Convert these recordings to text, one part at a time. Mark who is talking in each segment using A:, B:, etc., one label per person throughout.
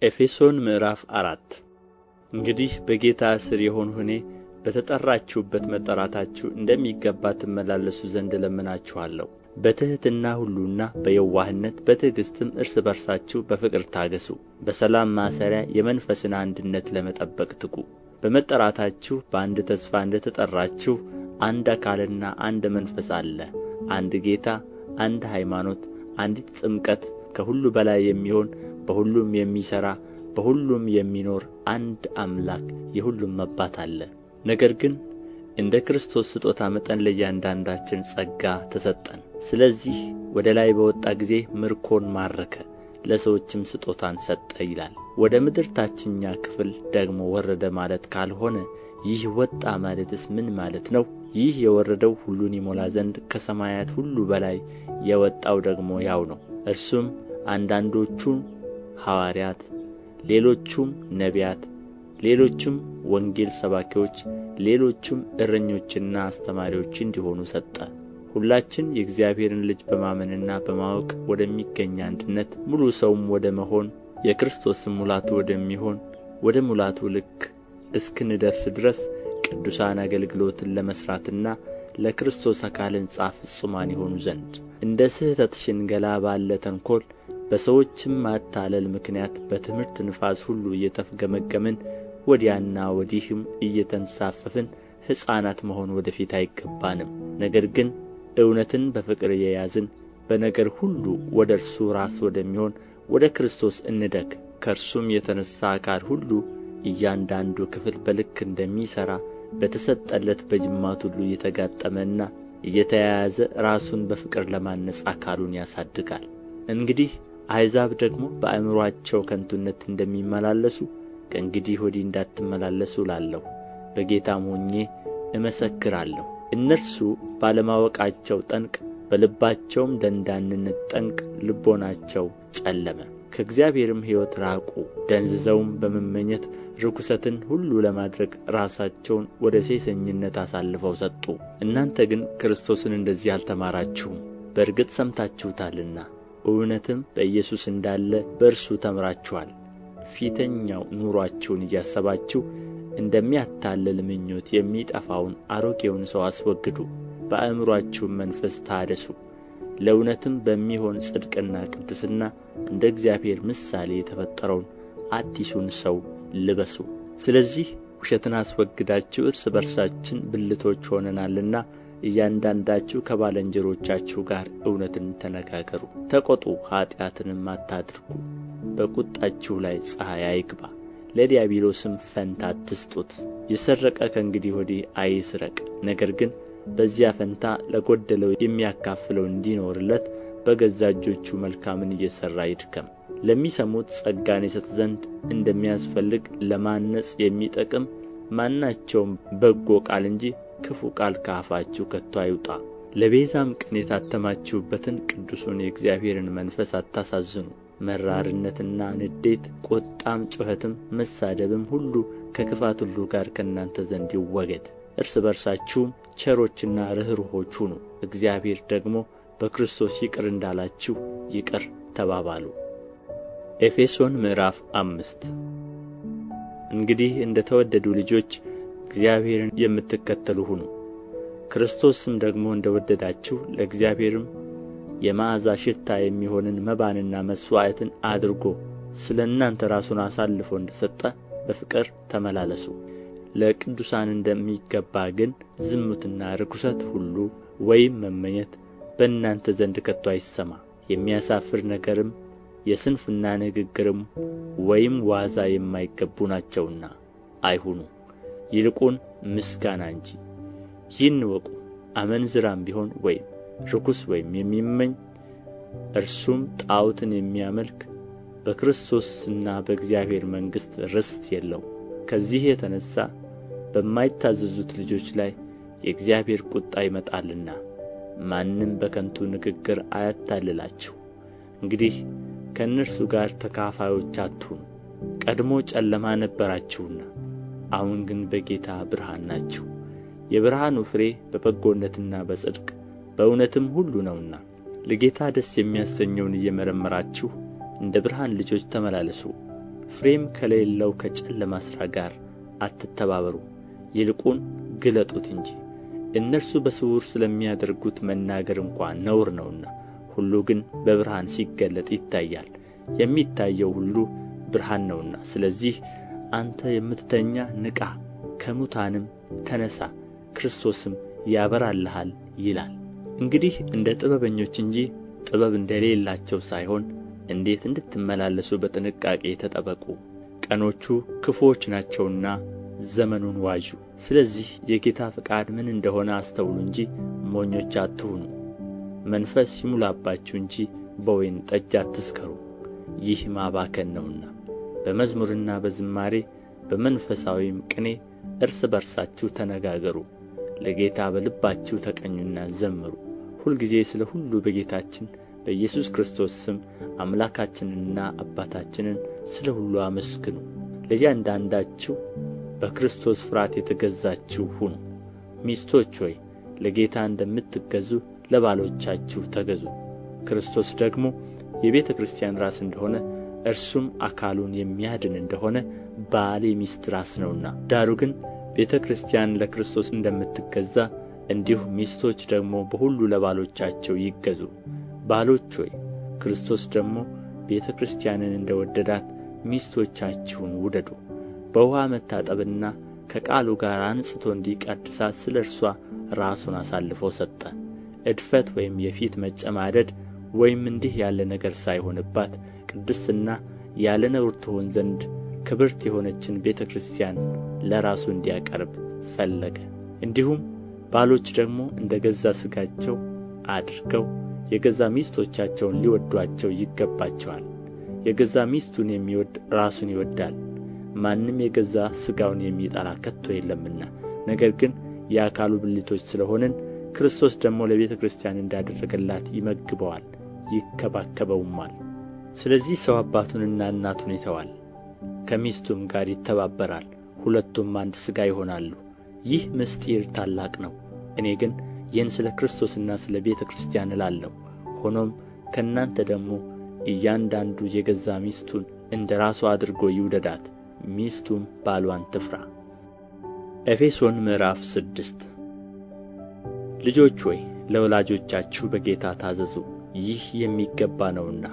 A: ኤፌሶን ምዕራፍ 4 እንግዲህ በጌታ እስር የሆንሁ እኔ በተጠራችሁበት መጠራታችሁ እንደሚገባ ትመላለሱ ዘንድ እለምናችኋለሁ። በትሕትና ሁሉና በየዋህነት በትዕግሥትም እርስ በርሳችሁ በፍቅር ታገሡ። በሰላም ማሰሪያ የመንፈስን አንድነት ለመጠበቅ ትጉ። በመጠራታችሁ በአንድ ተስፋ እንደ ተጠራችሁ አንድ አካልና አንድ መንፈስ አለ፣ አንድ ጌታ፣ አንድ ሃይማኖት፣ አንዲት ጥምቀት፣ ከሁሉ በላይ የሚሆን በሁሉም የሚሠራ በሁሉም የሚኖር አንድ አምላክ የሁሉም አባት አለ። ነገር ግን እንደ ክርስቶስ ስጦታ መጠን ለእያንዳንዳችን ጸጋ ተሰጠን። ስለዚህ ወደ ላይ በወጣ ጊዜ ምርኮን ማረከ፣ ለሰዎችም ስጦታን ሰጠ ይላል። ወደ ምድር ታችኛ ክፍል ደግሞ ወረደ ማለት ካልሆነ ይህ ወጣ ማለትስ ምን ማለት ነው? ይህ የወረደው ሁሉን ይሞላ ዘንድ ከሰማያት ሁሉ በላይ የወጣው ደግሞ ያው ነው። እርሱም አንዳንዶቹን ሐዋርያት፣ ሌሎቹም ነቢያት፣ ሌሎቹም ወንጌል ሰባኪዎች፣ ሌሎቹም እረኞችና አስተማሪዎች እንዲሆኑ ሰጠ። ሁላችን የእግዚአብሔርን ልጅ በማመንና በማወቅ ወደሚገኝ አንድነት ሙሉ ሰውም ወደ መሆን የክርስቶስም ሙላቱ ወደሚሆን ወደ ሙላቱ ልክ እስክንደርስ ድረስ ቅዱሳን አገልግሎትን ለመሥራትና ለክርስቶስ አካል ሕንጻ ፍጹማን ይሆኑ ዘንድ እንደ ስሕተት ሽንገላ ባለ ተንኰል በሰዎችም ማታለል ምክንያት በትምህርት ንፋስ ሁሉ እየተፍገመገምን ወዲያና ወዲህም እየተንሳፈፍን ሕፃናት መሆን ወደ ፊት አይገባንም። ነገር ግን እውነትን በፍቅር እየያዝን በነገር ሁሉ ወደ እርሱ ራስ ወደሚሆን ወደ ክርስቶስ እንደግ። ከእርሱም የተነሣ አካል ሁሉ እያንዳንዱ ክፍል በልክ እንደሚሠራ በተሰጠለት በጅማት ሁሉ እየተጋጠመና እየተያያዘ ራሱን በፍቅር ለማነጽ አካሉን ያሳድጋል። እንግዲህ አሕዛብ ደግሞ በአእምሮአቸው ከንቱነት እንደሚመላለሱ ከእንግዲህ ወዲህ እንዳትመላለሱ እላለሁ፣ በጌታም ሆኜ እመሰክራለሁ። እነርሱ ባለማወቃቸው ጠንቅ በልባቸውም ደንዳንነት ጠንቅ ልቦናቸው ጨለመ፣ ከእግዚአብሔርም ሕይወት ራቁ። ደንዝዘውም በመመኘት ርኵሰትን ሁሉ ለማድረግ ራሳቸውን ወደ ሴሰኝነት አሳልፈው ሰጡ። እናንተ ግን ክርስቶስን እንደዚህ አልተማራችሁም። በእርግጥ ሰምታችሁታልና እውነትም በኢየሱስ እንዳለ በእርሱ ተምራችኋል። ፊተኛው ኑሮአችሁን እያሰባችሁ እንደሚያታልል ምኞት የሚጠፋውን አሮጌውን ሰው አስወግዱ፣ በአእምሮአችሁም መንፈስ ታደሱ፣ ለእውነትም በሚሆን ጽድቅና ቅድስና እንደ እግዚአብሔር ምሳሌ የተፈጠረውን አዲሱን ሰው ልበሱ። ስለዚህ ውሸትን አስወግዳችሁ እርስ በርሳችን ብልቶች ሆነናልና እያንዳንዳችሁ ከባልንጀሮቻችሁ ጋር እውነትን ተነጋገሩ። ተቈጡ፣ ኃጢአትንም አታድርጉ። በቍጣችሁ ላይ ፀሐይ አይግባ፣ ለዲያብሎስም ፈንታ አትስጡት። የሰረቀ ከእንግዲህ ወዲህ አይስረቅ፣ ነገር ግን በዚያ ፈንታ ለጐደለው የሚያካፍለው እንዲኖርለት በገዛ እጆቹ መልካምን እየሠራ ይድከም። ለሚሰሙት ጸጋን ይሰጥ ዘንድ እንደሚያስፈልግ ለማነጽ የሚጠቅም ማናቸውም በጎ ቃል እንጂ ክፉ ቃል ከአፋችሁ ከቶ አይውጣ። ለቤዛም ቀን የታተማችሁበትን ቅዱሱን የእግዚአብሔርን መንፈስ አታሳዝኑ። መራርነትና ንዴት፣ ቁጣም፣ ጩኸትም፣ መሳደብም ሁሉ ከክፋት ሁሉ ጋር ከእናንተ ዘንድ ይወገድ። እርስ በርሳችሁም ቸሮችና ርኅሩኆች ሁኑ፣ እግዚአብሔር ደግሞ በክርስቶስ ይቅር እንዳላችሁ ይቅር ተባባሉ። ኤፌሶን ምዕራፍ 5 እንግዲህ እንደ ተወደዱ ልጆች እግዚአብሔርን የምትከተሉ ሁኑ። ክርስቶስም ደግሞ እንደ ወደዳችሁ ለእግዚአብሔርም የመዓዛ ሽታ የሚሆንን መባንና መሥዋዕትን አድርጎ ስለ እናንተ ራሱን አሳልፎ እንደ ሰጠ በፍቅር ተመላለሱ። ለቅዱሳን እንደሚገባ ግን ዝሙትና ርኵሰት ሁሉ ወይም መመኘት በእናንተ ዘንድ ከቶ አይሰማ። የሚያሳፍር ነገርም የስንፍና ንግግርም ወይም ዋዛ የማይገቡ ናቸውና አይሁኑ፣ ይልቁን ምስጋና እንጂ። ይህን እወቁ፣ አመንዝራም ቢሆን ወይም ርኩስ ወይም የሚመኝ እርሱም ጣዖትን የሚያመልክ በክርስቶስና በእግዚአብሔር መንግሥት ርስት የለውም። ከዚህ የተነሣ በማይታዘዙት ልጆች ላይ የእግዚአብሔር ቍጣ ይመጣልና። ማንም በከንቱ ንግግር አያታልላችሁ። እንግዲህ ከእነርሱ ጋር ተካፋዮች አትሁኑ። ቀድሞ ጨለማ ነበራችሁና አሁን ግን በጌታ ብርሃን ናችሁ። የብርሃኑ ፍሬ በበጎነትና በጽድቅ በእውነትም ሁሉ ነውና ለጌታ ደስ የሚያሰኘውን እየመረመራችሁ እንደ ብርሃን ልጆች ተመላለሱ። ፍሬም ከሌለው ከጨለማ ሥራ ጋር አትተባበሩ፣ ይልቁን ግለጡት እንጂ። እነርሱ በስውር ስለሚያደርጉት መናገር እንኳ ነውር ነውና፣ ሁሉ ግን በብርሃን ሲገለጥ ይታያል። የሚታየው ሁሉ ብርሃን ነውና። ስለዚህ አንተ የምትተኛ ንቃ፣ ከሙታንም ተነሣ፣ ክርስቶስም ያበራልሃል ይላል። እንግዲህ እንደ ጥበበኞች እንጂ ጥበብ እንደሌላቸው ሳይሆን እንዴት እንድትመላለሱ በጥንቃቄ ተጠበቁ። ቀኖቹ ክፉዎች ናቸውና ዘመኑን ዋጁ። ስለዚህ የጌታ ፈቃድ ምን እንደሆነ አስተውሉ እንጂ ሞኞች አትሁኑ። መንፈስ ይሙላባችሁ እንጂ በወይን ጠጅ አትስከሩ፣ ይህ ማባከን ነውና። በመዝሙርና በዝማሬ በመንፈሳዊም ቅኔ እርስ በርሳችሁ ተነጋገሩ፣ ለጌታ በልባችሁ ተቀኙና ዘምሩ። ሁልጊዜ ስለ ሁሉ በጌታችን በኢየሱስ ክርስቶስ ስም አምላካችንንና አባታችንን ስለ ሁሉ አመስግኑ። ለእያንዳንዳችሁ በክርስቶስ ፍርሃት የተገዛችሁ ሁኑ። ሚስቶች ሆይ ለጌታ እንደምትገዙ ለባሎቻችሁ ተገዙ። ክርስቶስ ደግሞ የቤተ ክርስቲያን ራስ እንደሆነ እርሱም አካሉን የሚያድን እንደሆነ ባል የሚስት ራስ ነውና። ዳሩ ግን ቤተ ክርስቲያን ለክርስቶስ እንደምትገዛ እንዲሁ ሚስቶች ደግሞ በሁሉ ለባሎቻቸው ይገዙ። ባሎች ሆይ ክርስቶስ ደግሞ ቤተ ክርስቲያንን እንደ ወደዳት ሚስቶቻችሁን ውደዱ። በውኃ መታጠብና ከቃሉ ጋር አንጽቶ እንዲቀድሳት ስለ እርሷ ራሱን አሳልፎ ሰጠ። እድፈት ወይም የፊት መጨማደድ ወይም እንዲህ ያለ ነገር ሳይሆንባት ቅድስትና ያለ ነውር ትሆን ዘንድ ክብርት የሆነችን ቤተ ክርስቲያን ለራሱ እንዲያቀርብ ፈለገ። እንዲሁም ባሎች ደግሞ እንደ ገዛ ሥጋቸው አድርገው የገዛ ሚስቶቻቸውን ሊወዷቸው ይገባቸዋል። የገዛ ሚስቱን የሚወድ ራሱን ይወዳል። ማንም የገዛ ሥጋውን የሚጠላ ከቶ የለምና። ነገር ግን የአካሉ ብልቶች ስለ ሆንን ክርስቶስ ደግሞ ለቤተ ክርስቲያን እንዳደረገላት ይመግበዋል፣ ይከባከበውማል። ስለዚህ ሰው አባቱንና እናቱን ይተዋል፣ ከሚስቱም ጋር ይተባበራል፣ ሁለቱም አንድ ሥጋ ይሆናሉ። ይህ ምስጢር ታላቅ ነው። እኔ ግን ይህን ስለ ክርስቶስና ስለ ቤተ ክርስቲያን እላለሁ። ሆኖም ከእናንተ ደግሞ እያንዳንዱ የገዛ ሚስቱን እንደ ራሱ አድርጎ ይውደዳት፣ ሚስቱም ባልዋን ትፍራ። ኤፌሶን ምዕራፍ 6 ልጆች ሆይ ለወላጆቻችሁ በጌታ ታዘዙ፣ ይህ የሚገባ ነውና።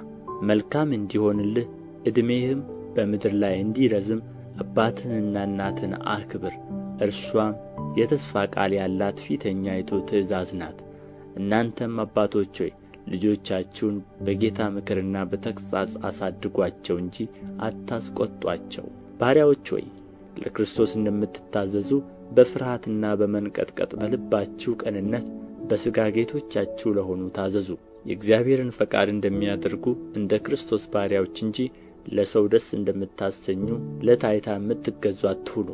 A: መልካም እንዲሆንልህ ዕድሜህም በምድር ላይ እንዲረዝም አባትህንና እናትህን አክብር። እርሷም የተስፋ ቃል ያላት ፊተኛይቱ ትእዛዝ ናት። እናንተም አባቶች ሆይ ልጆቻችሁን በጌታ ምክርና በተግሣጽ አሳድጓቸው እንጂ አታስቈጧቸው። ባሪያዎች ሆይ ለክርስቶስ እንደምትታዘዙ በፍርሃትና በመንቀጥቀጥ በልባችሁ ቅንነት በሥጋ ጌቶቻችሁ ለሆኑ ታዘዙ። የእግዚአብሔርን ፈቃድ እንደሚያደርጉ እንደ ክርስቶስ ባሪያዎች እንጂ ለሰው ደስ እንደምታሰኙ ለታይታ የምትገዙ አትሁኑ።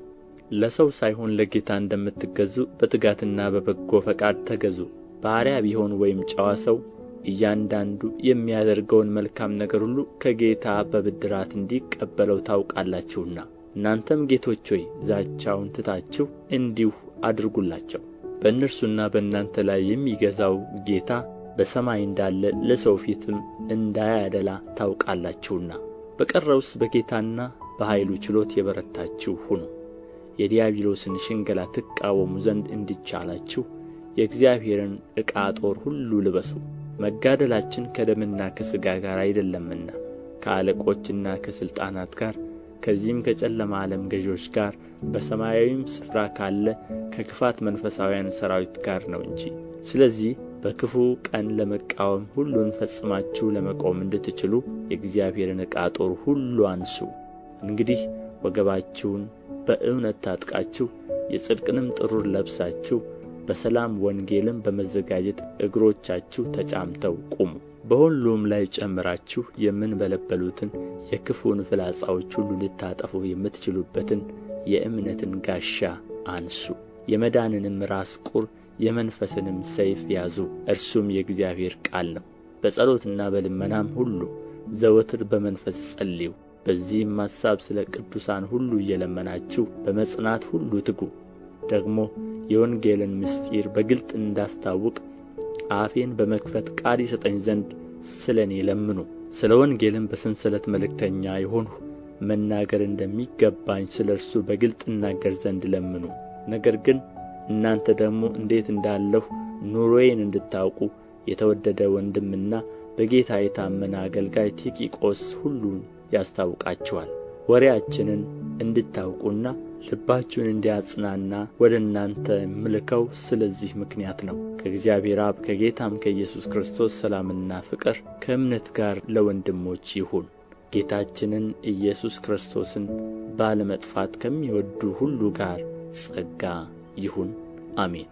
A: ለሰው ሳይሆን ለጌታ እንደምትገዙ በትጋትና በበጎ ፈቃድ ተገዙ። ባሪያ ቢሆን ወይም ጨዋ ሰው እያንዳንዱ የሚያደርገውን መልካም ነገር ሁሉ ከጌታ በብድራት እንዲቀበለው ታውቃላችሁና። እናንተም ጌቶች ሆይ ዛቻውን ትታችሁ እንዲሁ አድርጉላቸው። በእነርሱና በእናንተ ላይ የሚገዛው ጌታ በሰማይ እንዳለ ለሰው ፊትም እንዳያደላ ታውቃላችሁና። በቀረውስ በጌታና በኃይሉ ችሎት የበረታችሁ ሁኑ። የዲያብሎስን ሽንገላ ትቃወሙ ዘንድ እንዲቻላችሁ የእግዚአብሔርን ዕቃ ጦር ሁሉ ልበሱ። መጋደላችን ከደምና ከሥጋ ጋር አይደለምና ከአለቆችና ከሥልጣናት ጋር ከዚህም ከጨለማ ዓለም ገዦች ጋር በሰማያዊም ስፍራ ካለ ከክፋት መንፈሳውያን ሠራዊት ጋር ነው እንጂ። ስለዚህ በክፉ ቀን ለመቃወም ሁሉን ፈጽማችሁ ለመቆም እንድትችሉ የእግዚአብሔርን ዕቃ ጦር ሁሉ አንሱ። እንግዲህ ወገባችሁን በእውነት ታጥቃችሁ የጽድቅንም ጥሩር ለብሳችሁ በሰላም ወንጌልም በመዘጋጀት እግሮቻችሁ ተጫምተው ቁሙ። በሁሉም ላይ ጨምራችሁ የምንበለበሉትን የክፉን ፍላጻዎች ሁሉ ልታጠፉ የምትችሉበትን የእምነትን ጋሻ አንሱ። የመዳንንም ራስ ቁር የመንፈስንም ሰይፍ ያዙ፣ እርሱም የእግዚአብሔር ቃል ነው። በጸሎትና በልመናም ሁሉ ዘወትር በመንፈስ ጸልዩ። በዚህም ሐሳብ ስለ ቅዱሳን ሁሉ እየለመናችሁ በመጽናት ሁሉ ትጉ። ደግሞ የወንጌልን ምስጢር በግልጥ እንዳስታውቅ አፌን በመክፈት ቃል ይሰጠኝ ዘንድ ስለ እኔ ለምኑ። ስለ ወንጌልም በሰንሰለት መልእክተኛ የሆንሁ መናገር እንደሚገባኝ ስለ እርሱ በግልጥ እናገር ዘንድ ለምኑ። ነገር ግን እናንተ ደግሞ እንዴት እንዳለሁ ኑሮዬን እንድታውቁ የተወደደ ወንድምና በጌታ የታመነ አገልጋይ ቲኪቆስ ሁሉን ያስታውቃችኋል። ወሬያችንን እንድታውቁና ልባችሁን እንዲያጽናና ወደ እናንተ የምልከው ስለዚህ ምክንያት ነው። ከእግዚአብሔር አብ ከጌታም ከኢየሱስ ክርስቶስ ሰላምና ፍቅር ከእምነት ጋር ለወንድሞች ይሁን። ጌታችንን ኢየሱስ ክርስቶስን ባለመጥፋት ከሚወዱ ሁሉ ጋር ጸጋ ይሁን። አሜን።